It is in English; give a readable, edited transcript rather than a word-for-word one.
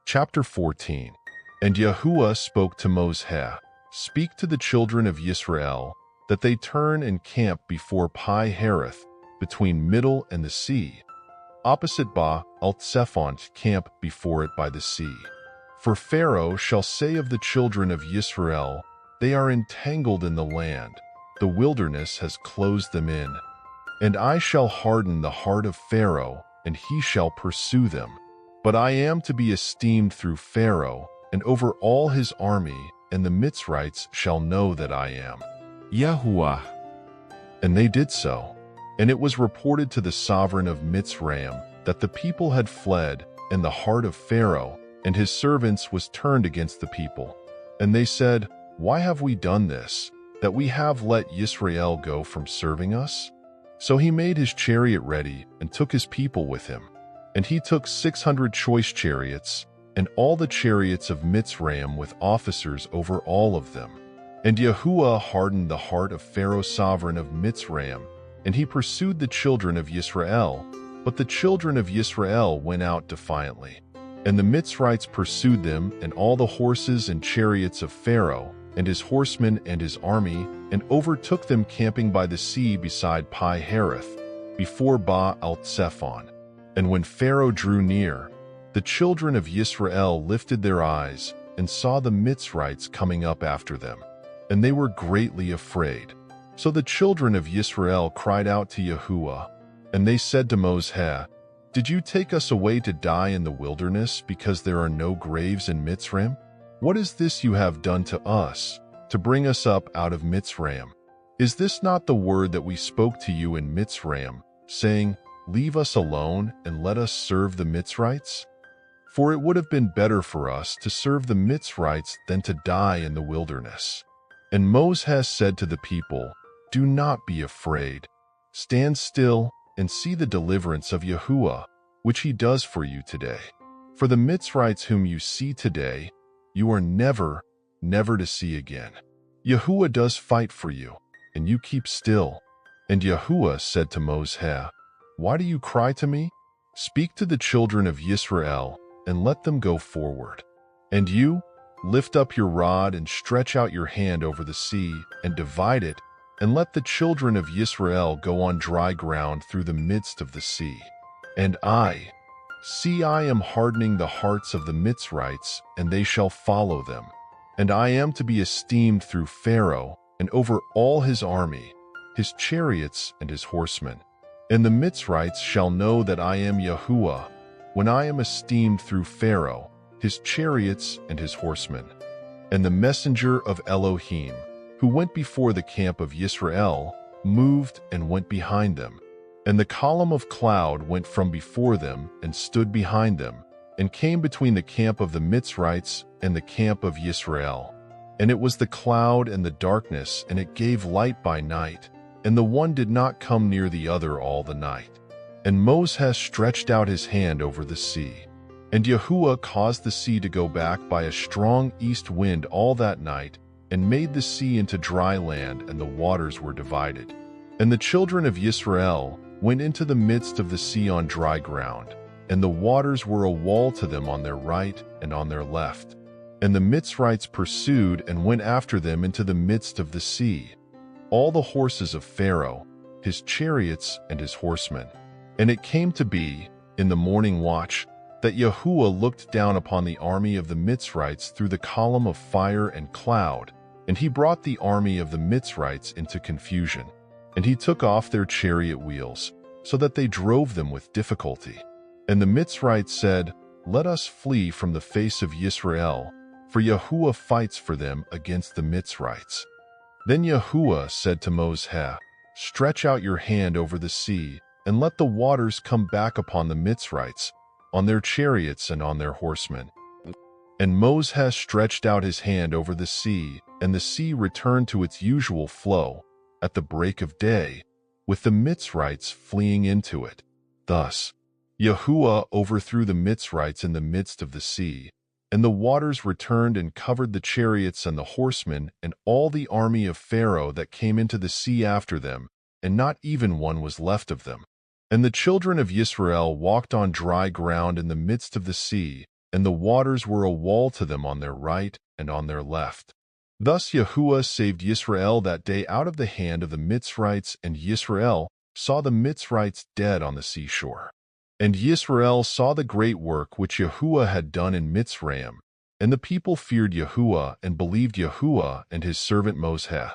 Chapter 14. And Yahuah spoke to Moses, Speak to the children of Israel, that they turn and camp before Pi-Haroth, between Middle and the sea, opposite Baal-Zephon, camp before it by the sea. For Pharaoh shall say of the children of Israel, They are entangled in the land, the wilderness has closed them in. And I shall harden the heart of Pharaoh, and he shall pursue them. But I am to be esteemed through Pharaoh, and over all his army, and the Mitzrites shall know that I am Yahuah. And they did so. And it was reported to the sovereign of Mitzrayim that the people had fled, and the heart of Pharaoh and his servants was turned against the people. And they said, Why have we done this, that we have let Israel go from serving us? So he made his chariot ready, and took his people with him. And he took 600 choice chariots, and all the chariots of Mitzrayim with officers over all of them. And Yahuah hardened the heart of Pharaoh sovereign of Mitzrayim, and he pursued the children of Israel, but the children of Israel went out defiantly. And the Mitzrites pursued them, and all the horses and chariots of Pharaoh, and his horsemen and his army, and overtook them camping by the sea beside Pi-Haroth, before Baal-Zephon. And when Pharaoh drew near, the children of Israel lifted their eyes, and saw the Mitzrites coming up after them. And they were greatly afraid. So the children of Israel cried out to Yahuah, and they said to Moses, Did you take us away to die in the wilderness because there are no graves in Mitzrayim? What is this you have done to us, to bring us up out of Mitzrayim? Is this not the word that we spoke to you in Mitzrayim, saying, Leave us alone and let us serve the Mitzrites? For it would have been better for us to serve the Mitzrites than to die in the wilderness. And Moses said to the people, Do not be afraid. Stand still and see the deliverance of Yahuah, which he does for you today. For the Mitzrites whom you see today, you are never to see again. Yahuah does fight for you, and you keep still. And Yahuah said to Moses, Why do you cry to me? Speak to the children of Israel, and let them go forward. And you, lift up your rod and stretch out your hand over the sea, and divide it, and let the children of Israel go on dry ground through the midst of the sea. And I am hardening the hearts of the Mitzrites, and they shall follow them. And I am to be esteemed through Pharaoh, and over all his army, his chariots and his horsemen. And the Mitzrites shall know that I am Yahuah, when I am esteemed through Pharaoh, his chariots and his horsemen. And the messenger of Elohim, who went before the camp of Israel, moved and went behind them. And the column of cloud went from before them and stood behind them, and came between the camp of the Mitzrites and the camp of Israel. And it was the cloud and the darkness, and it gave light by night, and the one did not come near the other all the night. And Moses stretched out his hand over the sea. And Yahuah caused the sea to go back by a strong east wind all that night, and made the sea into dry land, and the waters were divided. And the children of Israel went into the midst of the sea on dry ground, and the waters were a wall to them on their right and on their left. And the Mitzrites pursued and went after them into the midst of the sea, all the horses of Pharaoh, his chariots and his horsemen. And it came to be, in the morning watch, that Yahuah looked down upon the army of the Mitzrites through the column of fire and cloud, and he brought the army of the Mitzrites into confusion. And he took off their chariot wheels, so that they drove them with difficulty. And the Mitzrites said, Let us flee from the face of Israel, for Yahuah fights for them against the Mitzrites. Then Yahuah said to Moses, Stretch out your hand over the sea, and let the waters come back upon the Mitzrites, on their chariots and on their horsemen. And Moses stretched out his hand over the sea, and the sea returned to its usual flow at the break of day, with the Mitzrites fleeing into it. Thus Yahuah overthrew the Mitzrites in the midst of the sea, and the waters returned and covered the chariots and the horsemen and all the army of Pharaoh that came into the sea after them, and not even one was left of them. And the children of Israel walked on dry ground in the midst of the sea, and the waters were a wall to them on their right and on their left. Thus Yahuah saved Yisrael that day out of the hand of the Mitzrites, and Yisrael saw the Mitzrites dead on the seashore. And Yisrael saw the great work which Yahuah had done in Mitzrayim, and the people feared Yahuah and believed Yahuah and his servant Moses.